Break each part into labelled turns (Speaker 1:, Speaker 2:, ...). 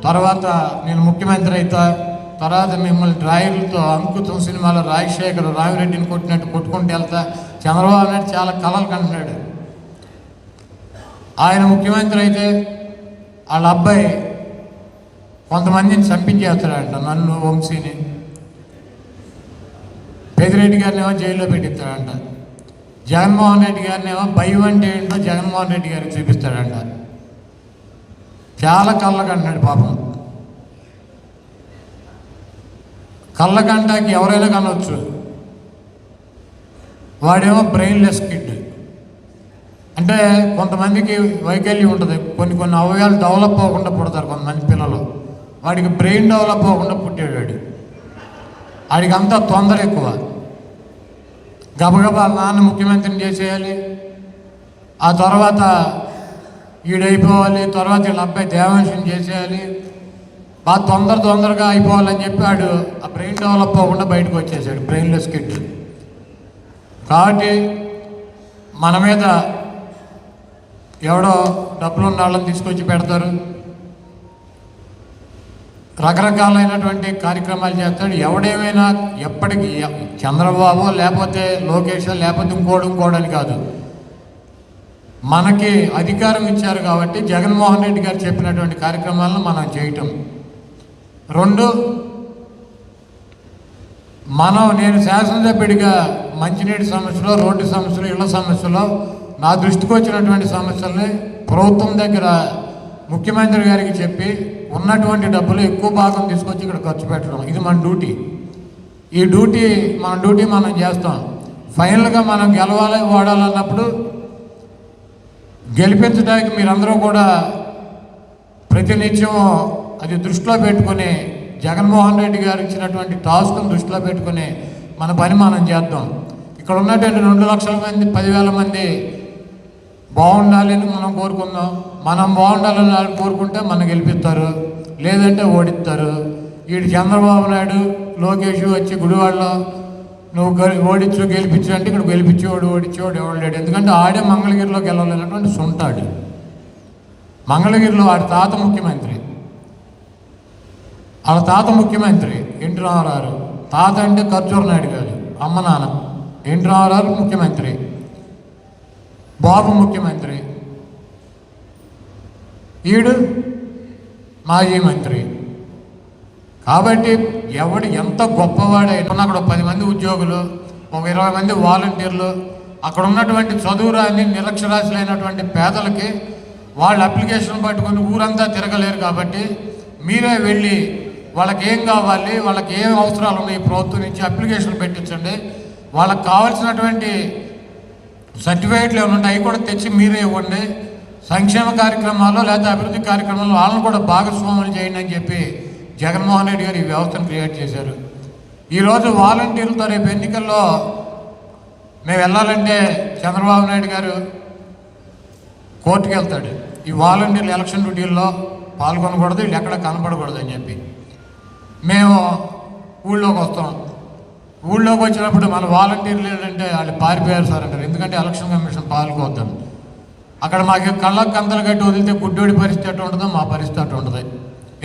Speaker 1: తర్వాత నేను ముఖ్యమంత్రి అవుతా, తర్వాత మిమ్మల్ని డ్రాయర్లతో అంకుతం సినిమాలో రాజశేఖర్ రామిరెడ్డిని కొట్టినట్టు కొట్టుకుంటూ వెళ్తా. చంద్రబాబు నాయుడు చాలా కలలు కంటున్నాడు. ఆయన ముఖ్యమంత్రి అయితే వాళ్ళ అబ్బాయి కొంతమందిని చంపించేస్తాడంట, నన్ను వంశీని. పెద్దిరెడ్డి గారిని ఏమో జైల్లో పెట్టిస్తాడంట. జగన్మోహన్ రెడ్డి గారిని ఏమో భయం అంటే ఏంటో జగన్మోహన్ రెడ్డి గారికి చూపిస్తాడంట. చాలా కళ్ళకంటున్నాడు పాపం. కళ్ళకంటాకి ఎవరైనా కనవచ్చు. వాడేమో బ్రెయిన్లెస్ కిడ్. అంటే కొంతమందికి వైకల్యం ఉంటుంది, కొన్ని అవయవాలు డెవలప్ అవ్వకుండా పుడతారు కొంతమంది పిల్లలు. వాడికి బ్రెయిన్ డెవలప్ అవ్వకుండా పుట్టాడు. వాడికి అంతా తొందర ఎక్కువ. గబగబా నాన్న ముఖ్యమంత్రిని చేసేయాలి, ఆ తర్వాత ఈడైపోవాలి, తర్వాత వీళ్ళ అబ్బాయి దేవాంశం చేసేయాలి, బాగా తొందరగా అయిపోవాలని చెప్పి వాడు ఆ బ్రెయిన్ డెవలప్ అవ్వకుండా బయటకు వచ్చేసాడు, బ్రెయిన్లెస్ కిడ్. కాబట్టి మన మీద ఎవడో డబ్బులు ఉన్న వాళ్ళని తీసుకొచ్చి పెడతారు, రకరకాలైనటువంటి కార్యక్రమాలు చేస్తాడు. ఎవడేమైనా ఎప్పటికీ చంద్రబాబు లేకపోతే లోకేష్ లేకపోతే ఇంకోడని కాదు, మనకి అధికారం ఇచ్చారు కాబట్టి జగన్మోహన్ రెడ్డి గారు చెప్పినటువంటి కార్యక్రమాలను మనం చేయటం. రెండు, నేను శాసనసభ్యుడిగా మంచినీటి సమస్యలు, రోడ్డు సమస్యలు, ఇళ్ల సమస్యలు, నా దృష్టికి వచ్చినటువంటి సమస్యల్ని ప్రభుత్వం దగ్గర ముఖ్యమంత్రి గారికి చెప్పి ఉన్నటువంటి డబ్బులు ఎక్కువ భాగం తీసుకొచ్చి ఇక్కడ ఖర్చు పెట్టడం, ఇది మన డ్యూటీ. ఈ డ్యూటీ మనం చేస్తాం. ఫైనల్గా మనం గెలవాలి, ఓడాలన్నప్పుడు గెలిపించడానికి మీరందరూ కూడా ప్రతినిత్యం అది దృష్టిలో పెట్టుకుని, జగన్మోహన్ రెడ్డి గారు ఇచ్చినటువంటి టాస్క్ను దృష్టిలో పెట్టుకుని మన పని మనం చేద్దాం. ఇక్కడ ఉన్నటువంటి 2 లక్షల మంది 10,000 మంది బాగుండాలని మనం కోరుకుందాం. మనం బాగుండాలని వాళ్ళు కోరుకుంటే మనం గెలిపిస్తారు, లేదంటే ఓడిస్తారు. వీడు చంద్రబాబు నాయుడు లోకేష్ వచ్చి గుడివాడలో నువ్వు ఓడించు గెలిపించు అంటే ఇక్కడ ఓడించేవాడు ఎవడు లేడు. ఎందుకంటే ఆడే మంగళగిరిలోకి వెళ్ళలేనటువంటి సొంతాడు. మంగళగిరిలో వాడి తాత ముఖ్యమంత్రి, వాళ్ళ తాత ముఖ్యమంత్రి ఎన్టీ రామారావు. తాత అంటే ఖర్చూర నాయుడు గారు, అమ్మ నాన్న ఎన్టీ రామారావు ముఖ్యమంత్రి, బాబు ముఖ్యమంత్రి, ఈడు మాజీ మంత్రి. కాబట్టి ఎవడు ఎంత గొప్పవాడైనా అక్కడ 10 మంది ఉద్యోగులు, ఒక 20 మంది వాలంటీర్లు, అక్కడ ఉన్నటువంటి చదువురాని నిరక్షరాస్యులైనటువంటి పేదలకి వాళ్ళ అప్లికేషన్ పట్టుకొని ఊరంతా తిరగలేరు. కాబట్టి మీరే వెళ్ళి వాళ్ళకి ఏం కావాలి, వాళ్ళకి ఏం అవసరాలు ఉన్నాయి ప్రభుత్వం నుంచి అప్లికేషన్ పెట్టించండి. వాళ్ళకి కావాల్సినటువంటి సర్టిఫికేట్లు ఏమైనా ఉంటాయి అవి కూడా తెచ్చి మీరే ఇవ్వండి. సంక్షేమ కార్యక్రమాలు లేదా అభివృద్ధి కార్యక్రమాలు వాళ్ళని కూడా భాగస్వాములు చేయండి అని చెప్పి జగన్మోహన్ రెడ్డి గారు ఈ వ్యవస్థను క్రియేట్ చేశారు. ఈరోజు వాలంటీర్లతో రేపు ఎన్నికల్లో మేము వెళ్ళాలంటే చంద్రబాబు నాయుడు గారు కోర్టుకు వెళ్తాడు. ఈ వాలంటీర్లు ఎలక్షన్ డ్యూటీల్లో పాల్గొనకూడదు, వీళ్ళు ఎక్కడ కనపడకూడదు అని చెప్పి మేము ఊళ్ళోకి వస్తాం. ఊళ్ళోకి వచ్చినప్పుడు మన వాలంటీర్లు ఏంటంటే వాళ్ళు పారిపోయారు సార్ అంటారు. ఎందుకంటే ఎలక్షన్ కమిషన్ పాల్గొద్దాం. అక్కడ మాకు కళ్ళకు కంతలు కట్టి వదిలితే గుడ్డోడి పరిస్థితి అటు ఉంటుందో మా పరిస్థితి అటు ఉంటుంది.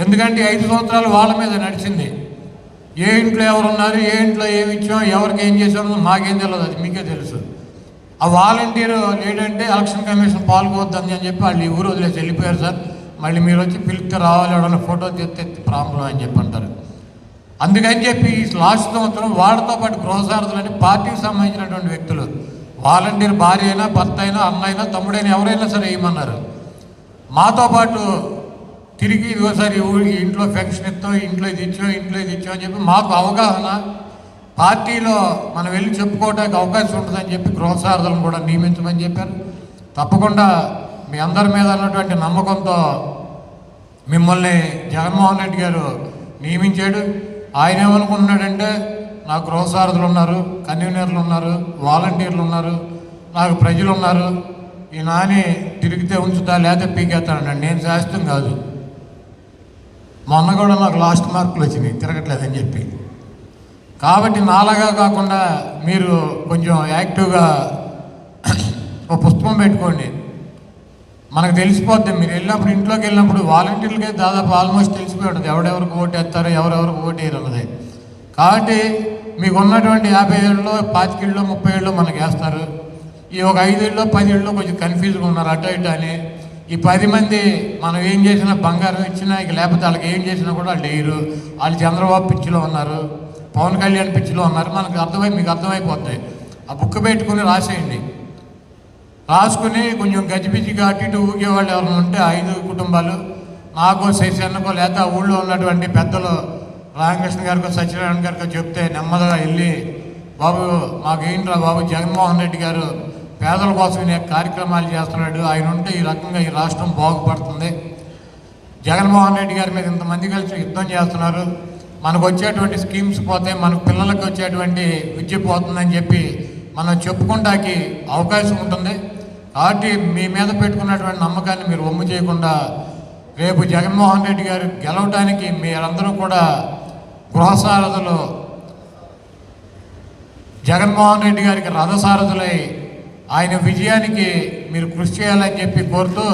Speaker 1: ఎందుకంటే 5 సంవత్సరాలు వాళ్ళ మీద నడిచింది. ఏ ఇంట్లో ఎవరున్నారు, ఏ ఇంట్లో ఏమి ఇచ్చాం, ఎవరికి ఏం చేసామో మాకేం తెలియదు, అది మీకే తెలుసు. ఆ వాలంటీరు లేదంటే ఎలక్షన్ కమిషన్ పాల్గొద్దని అని చెప్పి వాళ్ళు ఈ ఊరు వదిలేసి వెళ్ళిపోయారు సార్. మళ్ళీ మీరు వచ్చి పిలిస్తే రావాలి, ఎవరైనా ఫోటో తెస్తే ప్రాబ్లం అని చెప్పి అంటారు. అందుకని చెప్పి ఈ లాస్ట్ సంవత్సరం వాళ్ళతో పాటు గృహసారథులని పార్టీకి సంబంధించినటువంటి వ్యక్తులు, వాలంటీర్ భార్య అయినా, భర్త అయినా, అన్న అయినా, తమ్ముడైనా ఎవరైనా సరే వేయమన్నారు. మాతో పాటు తిరిగి ఒకసారి ఇంట్లో పెన్షన్ ఇస్తాం, ఇంట్లో ఇది ఇచ్చాం అని చెప్పి మాకు అవగాహన, పార్టీలో మనం వెళ్ళి చెప్పుకోవడానికి అవకాశం ఉంటుందని చెప్పి గృహసారథులను కూడా నియమించమని చెప్పారు. తప్పకుండా మీ అందరి మీద ఉన్నటువంటి నమ్మకంతో మిమ్మల్ని జగన్మోహన్ రెడ్డి గారు నియమించాడు. ఆయన ఏమనుకుంటున్నాడంటే నాకు గృహసారథులు ఉన్నారు, కన్వీనర్లు ఉన్నారు, వాలంటీర్లు ఉన్నారు, నాకు ప్రజలు ఉన్నారు, ఈ నాని తిరిగితే ఉంచుతా లేదా పీకేస్తానండి. నేను శాస్త్రం కాదు. మొన్న కూడా నాకు లాస్ట్ మార్కులు వచ్చినాయి తిరగట్లేదని చెప్పి. కాబట్టి నాలాగా కాకుండా మీరు కొంచెం యాక్టివ్గా ఒక పుస్తకం పెట్టుకోండి. మనకు తెలిసిపోద్ది. మీరు వెళ్ళినప్పుడు, ఇంట్లోకి వెళ్ళినప్పుడు వాలంటీర్లకే దాదాపు ఆల్మోస్ట్ తెలిసిపోయి ఉంటుంది ఎవరెవరికి ఓటేస్తారో ఎవరెవరికి ఓటేయరు అన్నది. కాబట్టి మీకు ఉన్నటువంటి 50 ఏళ్ళలో 25 ఏళ్ళు 30 ఏళ్ళు మనకు వేస్తారు. ఈ ఒక 5 ఏళ్ళు 10 ఏళ్ళు కొంచెం కన్ఫ్యూజ్గా ఉన్నారు అటు ఇటు అని. ఈ 10 మంది మనం ఏం చేసినా బంగారం ఇచ్చినా ఇక లేకపోతే వాళ్ళకి ఏం చేసినా కూడా వాళ్ళు వేయరు. వాళ్ళు చంద్రబాబు పిచ్చిలో ఉన్నారు, పవన్ కళ్యాణ్ పిచ్చిలో ఉన్నారు. మీకు అర్థమైపోతాయి. ఆ బుక్ పెట్టుకుని రాసేయండి. రాసుకుని కొంచెం గజిబిజిగా అటు ఇటు ఊగేవాళ్ళు ఎవరైనా ఉంటే 5 కుటుంబాలు నాకో శశన్నకో లేదా ఆ ఊళ్ళో ఉన్నటువంటి పెద్దలు రామకృష్ణ గారికో సత్యనారాయణ గారికో చెప్తే నెమ్మదిగా వెళ్ళి, బాబు మాకు ఏంట్రా బాబు, జగన్మోహన్ రెడ్డి గారు పేదల కోసం అనేక కార్యక్రమాలు చేస్తున్నాడు, ఆయన ఉంటే ఈ రకంగా ఈ రాష్ట్రం బాగుపడుతుంది, జగన్మోహన్ రెడ్డి గారి మీద ఇంతమంది కలిసి యుద్ధం చేస్తున్నారు, మనకు వచ్చేటువంటి స్కీమ్స్ పోతే మనకు పిల్లలకు వచ్చేటువంటి విద్య పోతుందని చెప్పి మనం చెప్పుకుంటాకి అవకాశం ఉంటుంది. కాబట్టి మీ మీద పెట్టుకున్నటువంటి నమ్మకాన్ని మీరు వమ్ము చేయకుండా రేపు జగన్మోహన్ రెడ్డి గారు గెలవడానికి మీరందరూ కూడా గృహసారథులు, జగన్మోహన్ రెడ్డి గారికి రథసారథులై ఆయన విజయానికి మీరు కృషి చేయాలని చెప్పి కోరుతూ